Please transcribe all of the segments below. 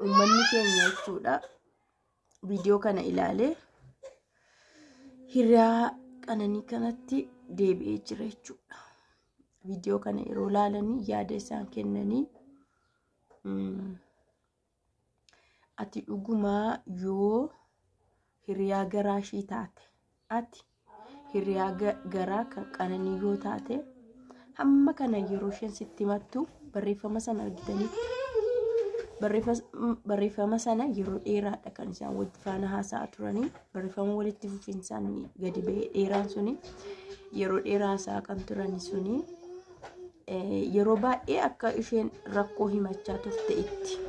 ummanni keenya jechuudha video kana ilaale hiriyaa qananii kanatti deebi'ee jira jechuudha. Video kana yeroo laalanii yaada isaan kennanii ati dhugumaa yoo hiriyaa garaa shii taate ati hiriyaa garaa kan qananii yoo taate hamma kana yeroo isheen sitti mattu barreeffama sana argitanitti barreeffama sana yeroo dheeraadha kan isaan walitti faana haasa'aa turanii barreeffama walitti fufinsaan gadi ba'ee dheeraan suni yeroo dheeraa haasa'aa kan turani suni yeroo baay'ee akka isheen rakkoo himachaa turte itti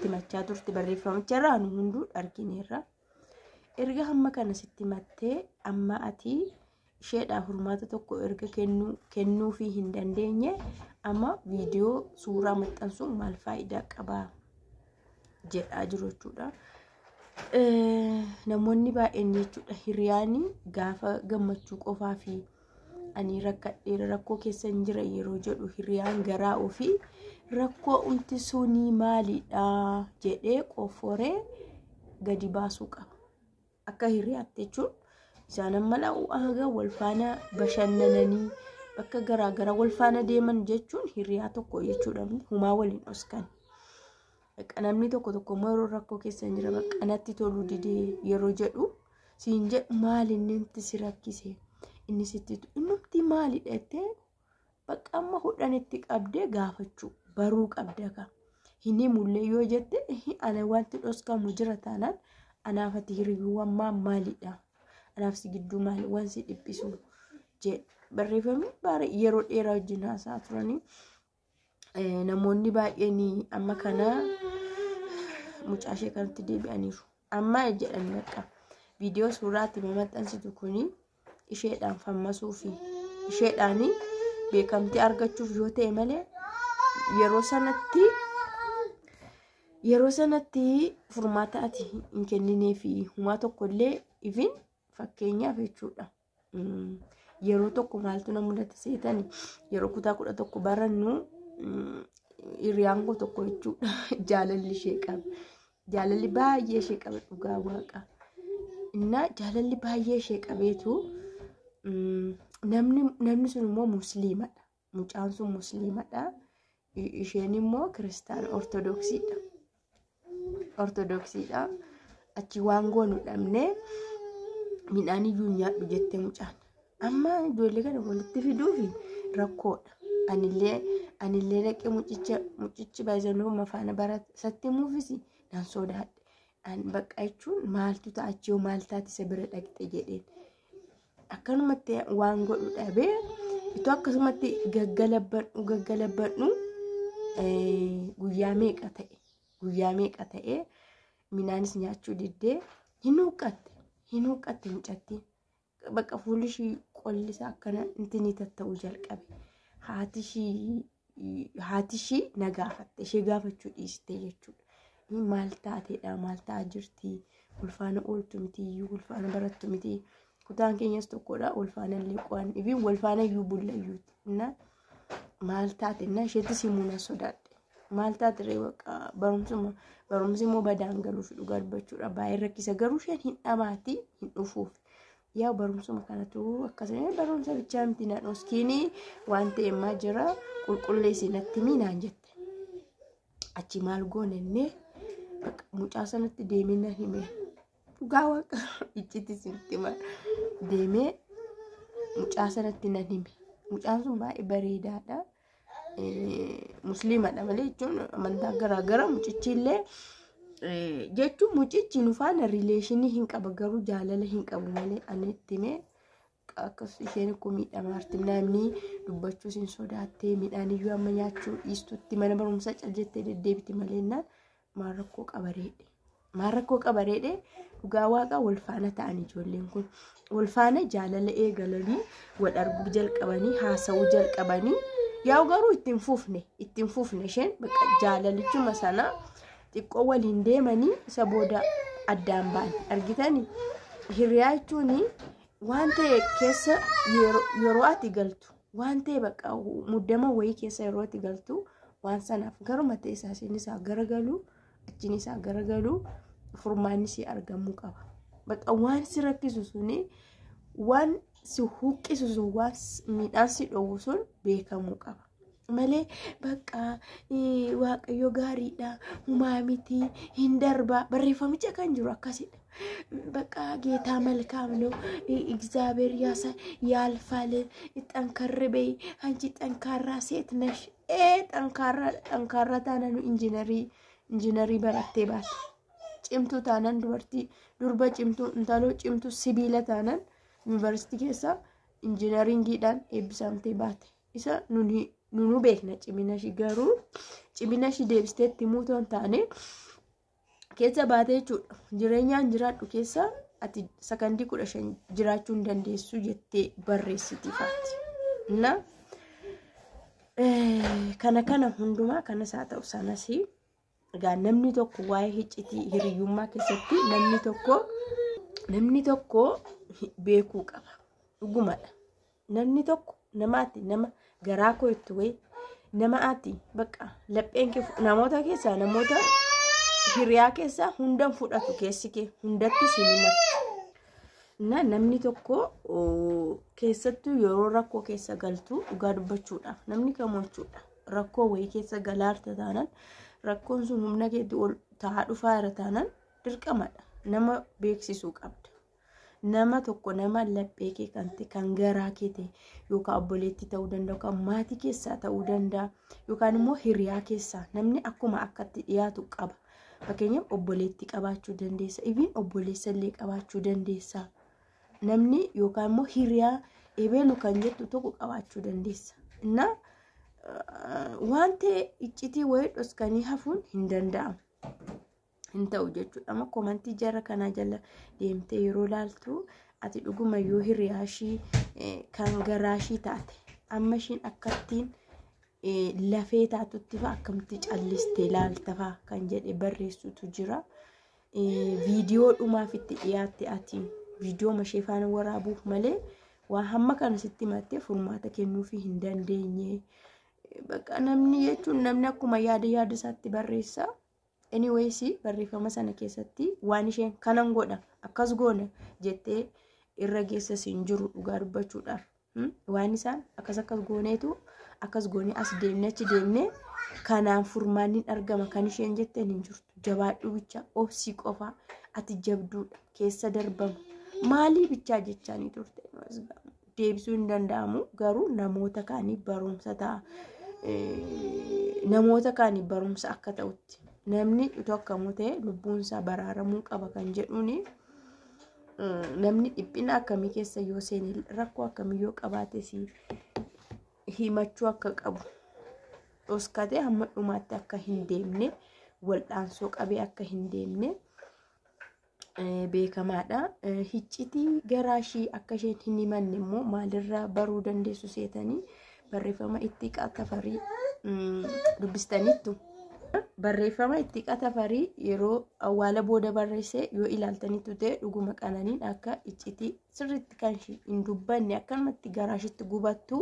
himachaa turte barreeffamicha irraa nu hunduu argineerra. Erga hamma kana sitti mattee amma ati isheedhaaf furmaata tokko erga kennuu fi hin dandeenye amma viidiyoo suuraa maxxansuun maal faayidaa qaba jedhaa jiru jechuudha. Namoonni baay'een jechuudha hiriyaani gaafa gammachuu qofaa fi ani rakkadheera rakkoo keessa hin jira yeroo jedhu hiriyaan garaa ofii rakkoo umti sunii maalidha jedhee qoforee gadi baasuu qaba. Akka hiriyaatti jechuun isaan amma haga wal faana bashannananii bakka garaagara wal faana deeman jechuun hiriyaa tokko jechuudha. Humaa waliin oskan namni tokko yeroo rakkoo keessa jira bakka natti toluu didee yeroo jedhu siin jedhu maal inni si rakkise inni sitti innumti maalidha jettee bakka amma hodhanitti qabdee gaafachuu baruu qabda ka inni mullee yoo jette ana wanti dhoskamu jira taanaan anaafati hiriyuuwwan maalidha anaaf si gidduu maali wansi dhiphisu je barreeffamni baara yeroo dheeraa wajjin haasa'aa turanii namoonni baay'een amma kana mucaashee kanatti deebi'aniiru. Amma jedhan bakka viidiyoo suuraatti maxxansitu kuni isheedhaan fammasuu fi isheedhaan beekamtii argachuuf yoo ta'e malee yeroo sanatti furmaata ati hin kenninee fi humaa tokkollee ifin fakkeenyaaf jechuudha. Yeroo tokko maaltu na mudate seetani yeroo kutaa 11 barannu hiriyaan koo tokko jechuudha jaalalli ishee qaba. Jaalalli baay'ee ishee qaba dhugaa waaqa. Inna jaalalli baay'ee ishee qabeetu namni sun immoo musliimadha. Mucaan sun musliimadha. Isheen immoo kiristaana ortodoksiidha. Achi waan goonu dhabnee midhaan iyyuu nyaadhu jettee mucaan. Amma ijoollee kana walitti fiduufi rakkoodha. Anillee dhaqee mucichi baay'inoo mafaana barate satti muufisi naan sodaadhe. An bakka jechuun maaltu ta'achuu maal taati isa bira dhaqxe jedheen. Akkanumatti waan godhu dhabee itoo akkasumatti gaggalabbadhu guyyaa meeqa ta'e midhaanis nyaachuu diddee hin huqqatte mucattiin. Bakka fuulli ishii qollisa akkana intini tatta'uu jalqabe. Haati ishii na gaafatte ishee gaafachuu dhiiste jechuudha. Maal taateedha maal ta'aa jirti ulfaana ooltu miti iyyuu ulfaana barattu miti kutaan keenyas tokkodha ulfaana illee qo'an ifin ulfaana iyyuu bullayyuuti. Maal taate na isheetti simuuna sodaadhe maal taate reewaqa barumsi immoo badaan galuuf dhugaa dubbachuudha baay'ee rakkisa garuu isheen hin dhamaati hin dhufuuf. Yaa barumsuma kanatu akkasuma barumsa bichaa miti na dhoskiini waan ta'emaa jira qulqulleessi natti miinaan jette. Achi maal goonenne mucaa sanatti deemee na hime dhugaa waaqa icciti sitti deemee mucaa sanatti na hime. Mucaan sun baay'ee bareedaadha. Musliimadha malee jechuun amantaa garaagara mucichillee jechuun mucichi nu faana rileeshinii hin qaba garuu jaalala hin qabu malee ani itti mee akkas isheen akkoo miidhamaarti namni dubbachuu sin sodaattee midhaan iyyuu amma nyaachuu dhiistutti mana barumsaa cal jettee deddeebiti malee naan maal rakkoo qabareedhe dhugaa waaqa wal faana ta'an ijoolleen kun wal faana jaalala eegalanii wal arguu jalqabanii haasa'uu jalqabanii yaa garuu ittiin fuufne isheen bakka jaalalichuma sana xiqqoo waliin deemanii isa booda addaan ba'an argitanii. Hiriyaa jechuun waan ta'e keessa yeroo ati galtu waan ta'e bakka muddama wayii keessa yeroo ati galtu waan sanaaf garuma ta'e isaa garagalu achiin isaa garagalu furmaanni si argamuu qaba. Bakka waan si rakkisu suni waan si huqqisu sun waan miidhaan si dhowwu sun beekamuu qaba. Malee bakka waaqayyo gaariidha humaa miti hin darba barreeffamicha kan jiru akkasidha. Bakka ጌታ መልካም ነው እግዚአብሔር ያልፋል ጠንከር በይ አንቺ ጠንካራ ሴት ነሽ ጠንካራ ታናኑ ኢንጂነሪ በራቴ ባት ጭምቱ ታናን ዱርባ ጭምቱ እንታሎ ጭምቱ ሲቢለ ታናን ዩኒቨርሲቲ ኬሳ ኢንጂነሪንግዳን ኤብሳምቴ ባት ኢሳ ኑኑ ቤክነ ጭሚናሽ ገሩ ጭሚናሽ ዴብስቴት ሙቶን ታኔ keessa baatee jechuudha. Jireenyaan jiraadhu keessa ati sakandii 15 jiraachuu hin dandeessu jettee barreessiti faatti. Na kana hundumaa kanas haa ta'u sanas egaa namni tokko waa'ee hiccitii hiriyyummaa keessatti namni tokko beekuu qaba. Dhugumadha. Namni tokko nama garaa koo itti wayi nama ati bakka lapheen kee namoota keessaa namoota hiriyaa keessa hundan fudhatu keessi kee hundatti sinimatti namni tokko keessattuu yeroo rakkoo keessa galtu dhugaa dubbachuudhaaf namni kamochuudha rakkoo wayii keessa galaarta taanan rakkoon sun humna keetti ol ta'aa dhufaa irra taanan dirqamadha nama beeksisuu qabda. Nama tokko nama laphee kee kan garaa kee ta'e yookaan obboleetti ta'uu danda'a yookaan maatii keessaa ta'uu danda'a yookaan immoo hiriyaa keessaa namni akkuma akkatti dhiyaatu qaba. Fakkeenyaaf obboleetti qabaachuu dandeessa. Ibin obboleessa illee qabaachuu dandeessa. Namni yookaan immoo hiriyaa ebeelu kan jettu tokko qabaachuu dandeessa. Na wante iccitii wayii dhoskanii hafuun hin danda'amu. Hin ta'u jechuudha. Amma komantii jara kanaa jala deemtee yeroo laaltu ati dhuguma yoo hiriyaashii kan garaashii taate amma ishiin akkattiin lafee taatutti fa akkamti callistee laaltafa kan jedhe barreessutu jira. Viidiyoo dhumaaf itti dhiyaatte ati viidiyoo mashee faana waraabuuf malee waan hamma kana sitti mattee furmaata kennuufi hin dandeenye. Bakka namni jechuun namni akkuma yaada isaatti barreessa. Anyways barreeffama sana keessatti waan isheen kanan godha akkas goona jettee irra geessa siin jiru dhugaa dubbachuudhaaf. Waan isaan akkas gooneetu akkas goone as deemne achi deemne kanaan furmaanni argama kan isheen jetteen hin jirtu. Jabaadhu bicha obsii qofa ati jabduudha keessa darbama. Maalii bichaa jechaanii turte deebisuu hin danda'amu garuu namoota kaanii barumsa ta'a. Namoota kaanii barumsa akka ta'utti namni tokko mutee lubbuunsaa baraaramuu qaba kan jedhuuni. Namni dhiphina akkamii keessa yoo seeni rakkoo akkamii yoo qabaate si himachuu akka qabu dhoskatee hamma dhumaatti akka hin deemne waldhaansoo qabee akka hin deemne beekamaadha. Hiccitii garaashii akka isheen hin himanne immoo maalirraa baruu dandeessu seetanii barreeffama itti qatafarii dubbistaniittu. Barreeffama itti qatafarii yeroo awwaala booda barreesse yoo ilaaltaniitu ta'e dhuguma qananiin akka iccitii sirriitti kan hin dubbanne akkanumatti garaashitti gubattu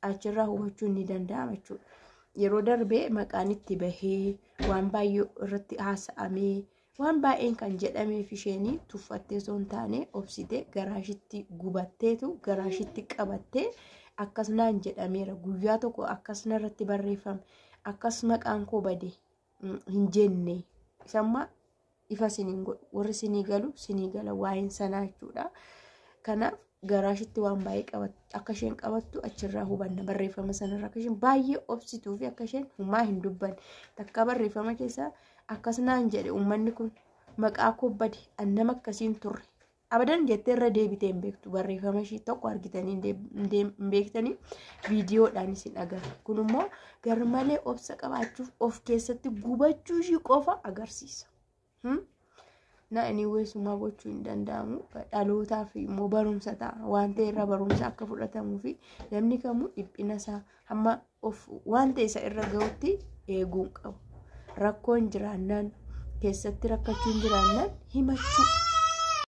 achirraa hubachuun ni danda'ama jechuudha. Yeroo darbee maqaan itti bahee waan baay'ee irratti haasa'amee waan baay'een kan jedhameef isheenii tuffattee osoo hin taane obsitee garaashitti gubatteetu garaashitti qabattee akkasnaan jedhameera guyyaa tokko akkasna irratti barreeffame. Akkas maqaan koo bade hin jenne isamma ifa siniin godhu warri sinii galu sinii gala waa'een sanaa jechuudha. Kanaaf garaashitti waan baay'ee qabattu akka isheen qabattu achirraa hubanna barreeffama sanarraa akka isheen baay'ee obsituu fi akka isheen humaa hin dubbanne takka barreeffama keessaa akkasnaan jedhe uummanni kun maqaa koo bade annama akkasiin turre abadan jettee irra deebitee hin beektu barreeffama ishii tokko argitanii hin beektanii viidiyoodhaan isin agarra. Kun immoo garmalee obsa qabaachuuf of keessatti gubachuu ishii qofa agarsiisa. Na anyways uma gochuu hin danda'amu dhalootaaf immoo barumsa ta'a waan ta'e irra barumsa akka fudhatamuu fi namni kamuu dhiphina isaa hamma of waan ta'e isa irra ga'utti eeguu qabu. Rakkoon jiraannaan keessatti rakkachuun jiraannaan himachuu